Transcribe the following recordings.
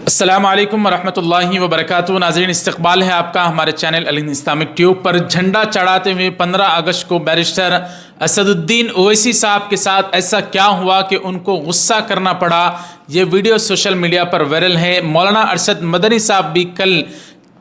अस्सलामु अलैकुम वरहमतुल्लाहि वबरकातुहू। नाज़रीन, इस्तकबाल है आपका हमारे चैनल अल हिंद इस्लामिक ट्यूब पर। झंडा चढ़ाते हुए 15 अगस्त को बैरिस्टर असदुद्दीन ओवैसी साहब के साथ ऐसा क्या हुआ कि उनको गुस्सा करना पड़ा। ये वीडियो सोशल मीडिया पर वायरल है। मौलाना अरशद मदनी साहब भी कल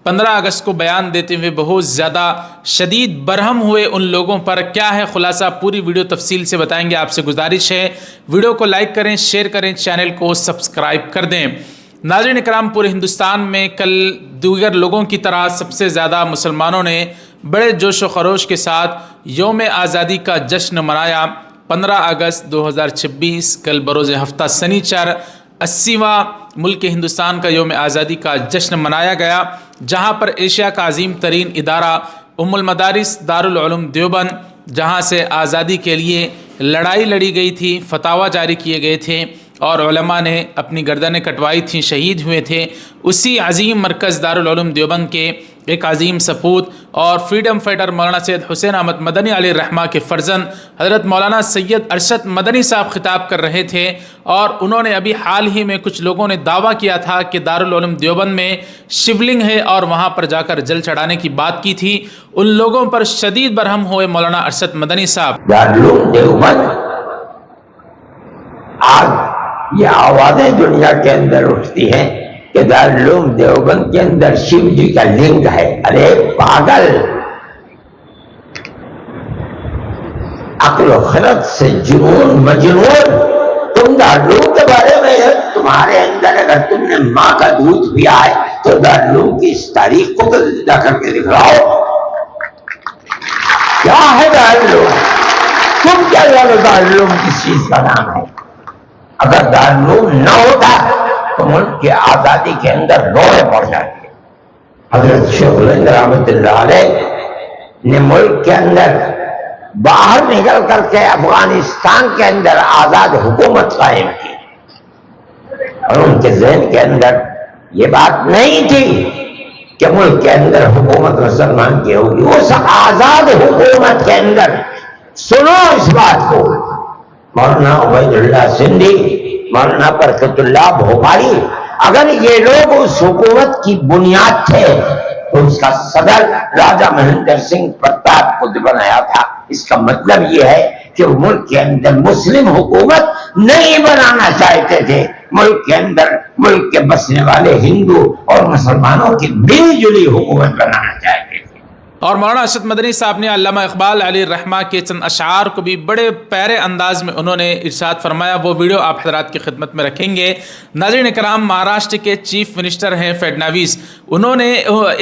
15 अगस्त को बयान देते हुए बहुत ज़्यादा शदीद बरहम हुए उन लोगों पर। क्या है खुलासा, पूरी वीडियो तफसील से बताएंगे। आपसे गुजारिश है वीडियो को लाइक करें, शेयर करें, चैनल को सब्सक्राइब कर दें। नाज़रीन इकराम, पूरे हिंदुस्तान में कल दीगर लोगों की तरह सबसे ज़्यादा मुसलमानों ने बड़े जोश व खरोश के साथ यौम आज़ादी का जश्न मनाया। 15 अगस्त 2026 कल बरोज़ हफ्ता सनीचर 80वां मुल्क हिंदुस्तान का यौम आज़ादी का जश्न मनाया गया, जहाँ पर एशिया का अजीम तरीन इदारा उम्मुल मदारिस दारुल उलूम देवबंद, जहाँ से आज़ादी के लिए लड़ाई लड़ी गई थी, फतावा जारी किए गए थे और उलमा ने अपनी गर्दनें कटवाई थीं, शहीद हुए थे, उसी अजीम मरकज़ दारुल उलूम देवबंद के एक अजीम सपूत और फ्रीडम फाइटर मौलाना सैयद हुसैन अहमद मदनी अलैहिर्रहमा के फ़र्जंद हज़रत मौलाना सैयद अरशद मदनी साहब खिताब कर रहे थे। और उन्होंने अभी हाल ही में कुछ लोगों ने दावा किया था कि दारुल उलूम देवबंद में शिवलिंग है और वहाँ पर जाकर जल चढ़ाने की बात की थी। उन लोगों पर शदीद बरहम हुए मौलाना अरशद मदनी साहब। आज ये आवाजें दुनिया के अंदर उठती हैं कि दारुल उलूम देवबंद के अंदर शिव जी का लिंग है। अरे पागल, अक्ल खरत से जुनून मजनून। तुम दारुल उलूम के बारे में, तुम्हारे अंदर अगर तुमने माँ का दूध पिया है तो दारुल उलूम की इस तारीख को तो जिंदा करके दिखलाओ। क्या है दारुल उलूम? तुम क्या जानो दारुल उलूम किस चीज का नाम है? अगर दारुल उलूम न होता तो मुल्क की आजादी के अंदर रोड़े पड़ जाती। हजरत शेख रहमतुल्लाह अलैह ने मुल्क के अंदर बाहर निकल करके अफगानिस्तान के अंदर आजाद हुकूमत कायम की और उनके ज़हन के अंदर ये बात नहीं थी कि मुल्क के अंदर हुकूमत मुसलमान की होगी। उस आजाद हुकूमत के अंदर सुनो इस बात को, मौलाना उबैदुल्लाह सिंधी, मौलाना बरकतुल्लाह भोपाली, अगर ये लोग उस हुकूमत की बुनियाद थे तो उसका सदर राजा महेंद्र सिंह प्रताप खुद बनाया था। इसका मतलब ये है कि मुल्क के अंदर मुस्लिम हुकूमत नहीं बनाना चाहते थे। मुल्क के अंदर मुल्क के बसने वाले हिंदू और मुसलमानों की मिलजुली हुकूमत बनाना चाहते थे। और मौलाना अरशद मदनी साहब ने अल्लामा इकबाल अलैहिर्रहमा के चंद अशार को भी बड़े प्यारे अंदाज में उन्होंने इरशाद फरमाया। वो वीडियो आप हजरात की खिदमत में रखेंगे। नाज़रीन इकराम, महाराष्ट्र के चीफ मिनिस्टर हैं फडणवीस, उन्होंने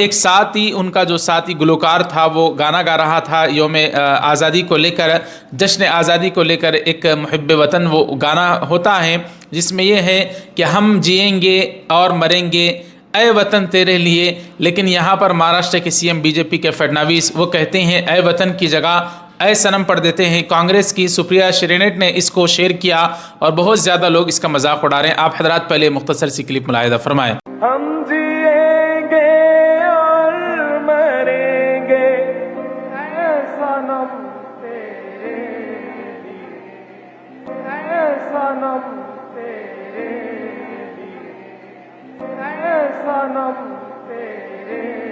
एक साथी, उनका जो साथी गुलकार था वो गाना गा रहा था यौम आज़ादी को लेकर, जश्न आज़ादी को लेकर। एक मुहिब्बे वतन वो गाना होता है जिसमें यह है कि हम जिएंगे और मरेंगे ऐ वतन तेरे लिए। लेकिन यहाँ पर महाराष्ट्र के सीएम बीजेपी के फडणवीस वो कहते हैं ऐ वतन की जगह ऐ सनम पढ़ देते हैं। कांग्रेस की सुप्रिया श्रीनेट ने इसको शेयर किया और बहुत ज़्यादा लोग इसका मजाक उड़ा रहे हैं। आप हजरात पहले मुख्तसर सी क्लिप मुलाहिदा फरमाएं। हम जिएंगे और मरेंगे ऐ सनम तेरे लिए, ऐ सनम तेरे लिए, सनम तेरे लिए।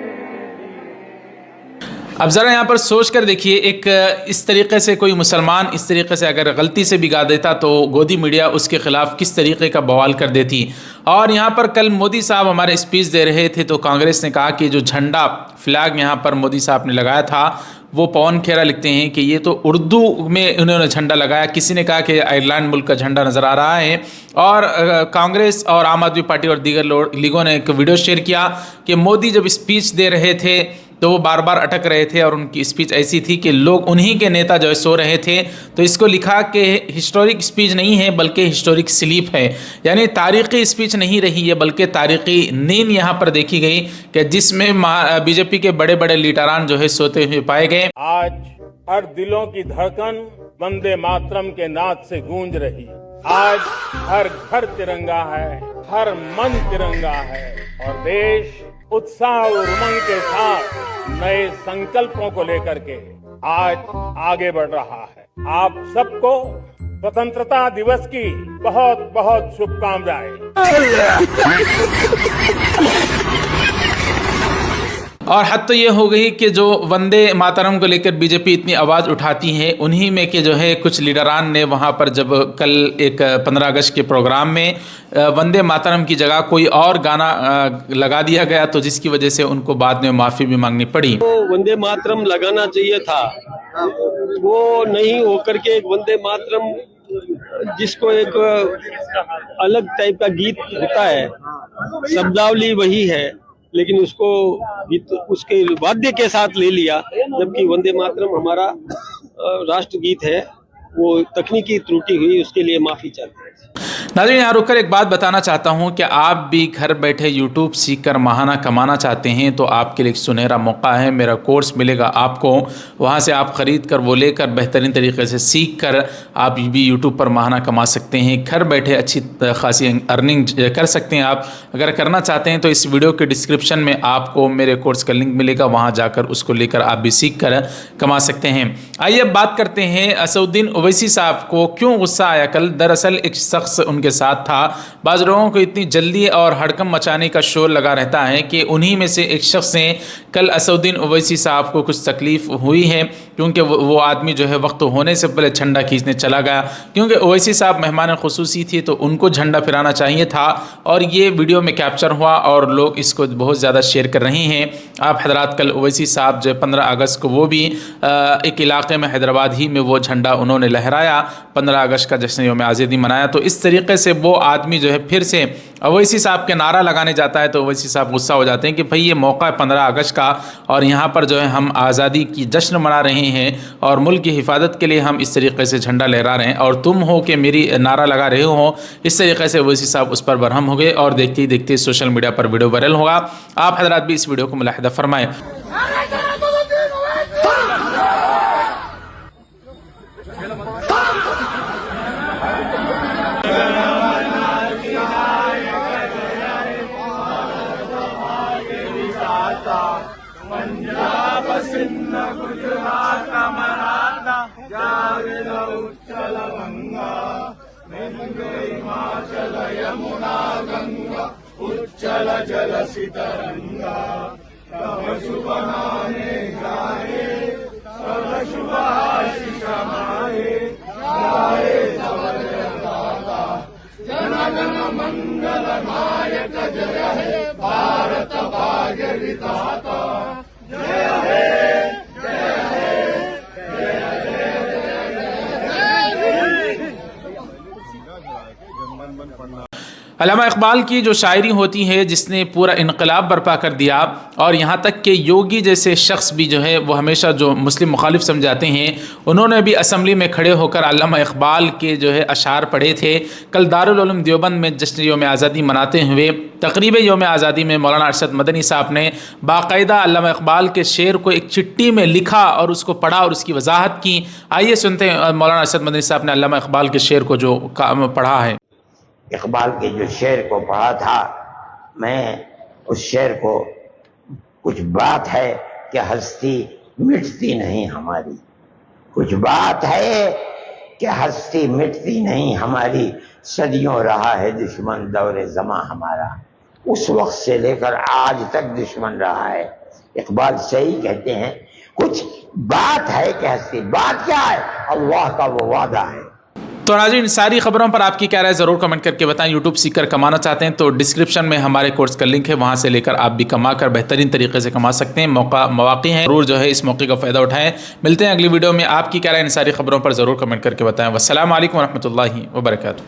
अब ज़रा यहाँ पर सोच कर देखिए, एक इस तरीके से कोई मुसलमान इस तरीके से अगर गलती से भी गा देता तो गोदी मीडिया उसके ख़िलाफ़ किस तरीके का बवाल कर देती। और यहाँ पर कल मोदी साहब हमारे स्पीच दे रहे थे तो कांग्रेस ने कहा कि जो झंडा फ्लैग यहाँ पर मोदी साहब ने लगाया था वो पवन खेरा लिखते हैं कि ये तो उर्दू में उन्होंने झंडा लगाया। किसी ने कहा कि आयरलैंड मुल्क का झंडा नज़र आ रहा है। और कांग्रेस और आम आदमी पार्टी और दीगर लीगों ने एक वीडियो शेयर किया कि मोदी जब स्पीच दे रहे थे तो वो बार बार अटक रहे थे और उनकी स्पीच ऐसी थी कि लोग उन्हीं के नेता जो है सो रहे थे। तो इसको लिखा कि हिस्टोरिक स्पीच नहीं है बल्कि हिस्टोरिक स्लीप है, यानी तारीख़ी स्पीच नहीं रही है बल्कि तारीख़ी नींद यहाँ पर देखी गई कि जिसमें बीजेपी के बड़े बड़े लीडरान जो है सोते हुए पाए गए। आज हर दिलों की धड़कन वंदे मातरम के नाद से गूंज रही। आज हर घर तिरंगा है, हर मन तिरंगा है और देश उत्साह और उमंग के साथ नए संकल्पों को लेकर के आज आगे बढ़ रहा है। आप सबको स्वतंत्रता दिवस की बहुत बहुत शुभकामनाएं। और हद तो ये हो गई कि जो वंदे मातरम को लेकर बीजेपी इतनी आवाज़ उठाती है, उन्हीं में के जो है कुछ लीडरान ने वहाँ पर जब कल एक 15 अगस्त के प्रोग्राम में वंदे मातरम की जगह कोई और गाना लगा दिया गया, तो जिसकी वजह से उनको बाद में माफ़ी भी मांगनी पड़ी। तो वंदे मातरम लगाना चाहिए था, वो नहीं होकर के एक वंदे मातरम जिसको एक अलग टाइप का गीत होता है, शब्दावली वही है, लेकिन उसको उसके वाद्य के साथ ले लिया, जबकि वंदे मातरम हमारा राष्ट्र गीत है। वो तकनीकी त्रुटि हुई, उसके लिए माफी चाहते हैं। नाज़रीन, यहाँ रुककर एक बात बताना चाहता हूँ कि आप भी घर बैठे यूट्यूब सीखकर महाना कमाना चाहते हैं तो आपके लिए एक सुनहरा मौका है। मेरा कोर्स मिलेगा आपको, वहाँ से आप ख़रीद कर वो लेकर बेहतरीन तरीके से सीख कर आप भी यूट्यूब पर महाना कमा सकते हैं। घर बैठे अच्छी खासी अर्निंग कर सकते हैं। आप अगर करना चाहते हैं तो इस वीडियो के डिस्क्रिप्शन में आपको मेरे कोर्स का लिंक मिलेगा, वहाँ जाकर उसको लेकर आप भी सीख कर कमा सकते हैं। आइए अब बात करते हैं असदुद्दीन ओवैसी साहब को क्यों गुस्सा आया कल। दरअसल एक शख्स उनके साथ था। बाज़ लोगों को इतनी जल्दी और हड़कम मचाने का शोर लगा रहता है कि उन्हीं में से एक शख्स ने कल असदुद्दीन ओवैसी साहब को कुछ तकलीफ़ हुई है, क्योंकि वो आदमी जो है वक्त होने से पहले झंडा खींचने चला गया। क्योंकि ओवैसी साहब मेहमान खुसूसी थी तो उनको झंडा फिराना चाहिए था, और ये वीडियो में कैप्चर हुआ और लोग इसको बहुत ज़्यादा शेयर कर रहे हैं। आप हजरात कल ओवैसी साहब जो 15 अगस्त को वो भी एक इलाके में हैदराबाद ही में वो झंडा उन्होंने लहराया, 15 अगस्त का जश्न यौम आज़ादी मनाया। तो इस तरीके से वो आदमी जो है फिर से ओवैसी साहब के नारा लगाने जाता है तो ओवैसी साहब गुस्सा हो जाते हैं कि भाई ये मौका है 15 अगस्त का और यहाँ पर जो है हम आज़ादी की जश्न मना रहे हैं और मुल्क की हिफाजत के लिए हम इस तरीके से झंडा लहरा रहे हैं, और तुम हो कि मेरी नारा लगा रहे हो। इस तरीके से ओवैसी साहब उस पर बरहम हो गए और देखते ही देखते सोशल मीडिया पर वीडियो वायरल होगा। आप हजरात भी इस वीडियो को मुलाहिदा फरमाएं। पंजाब सिंध गुजरात मराठा द्राविड उत्कल गंगा हिमाचल यमुना गंगा उच्चल जलसि तरंगा तव शुभ नामे गाये तव शुभ आशीष माये गाये तव जय गाथा जन गण मंगल नायक जय हे भारत भाग्य विधाता अल्लामा इकबाल की जो शायरी होती है जिसने पूरा इनकलाब बर्पा कर दिया, और यहाँ तक कि योगी जैसे शख्स भी जो है वो हमेशा जो मुस्लिम मुखालिफ समझाते हैं, उन्होंने भी असम्बली में खड़े होकर अल्लामा इकबाल के जो है अशार पढ़े थे। कल दारुल उलूम देवबंद में जश्न यौम आज़ादी मनाते हुए तकरीब यौम आज़ादी में मौलाना अरशद मदनी साहब ने बाकायदा अल्लामा इकबाल के शेर को एक चिट्ठी में लिखा और उसको पढ़ा और उसकी वजाहत की। आइए सुनते हैं मौलाना अरशद मदनी साहब ने अल्लामा इकबाल के शेर को जो पढ़ा है। इकबाल के जो शेर को पढ़ा था, मैं उस शेर को, कुछ बात है कि हस्ती मिटती नहीं हमारी, कुछ बात है कि हस्ती मिटती नहीं हमारी, सदियों रहा है दुश्मन दौरे ज़मा हमारा, उस वक्त से लेकर आज तक दुश्मन रहा है। इकबाल सही कहते हैं, कुछ बात है कि हस्ती, बात क्या है? अल्लाह का वो वादा है। तो नाज़रीन, सारी खबरों पर आपकी क्या राय ज़रूर कमेंट करके बताएं। यूट्यूब सीखकर कमाना चाहते हैं तो डिस्क्रिप्शन में हमारे कोर्स का लिंक है, वहां से लेकर आप भी कमा कर बेहतरीन तरीके से कमा सकते हैं। मौके हैं, ज़रूर जो है इस मौके का फ़ायदा उठाएं। मिलते हैं अगली वीडियो में। आपकी क्या राय इन सारी खबरों पर ज़रूर कमेंट करके बताएं। वस्सलाम अलैकुम वरहमतुल्लाहि वबरकातुहू।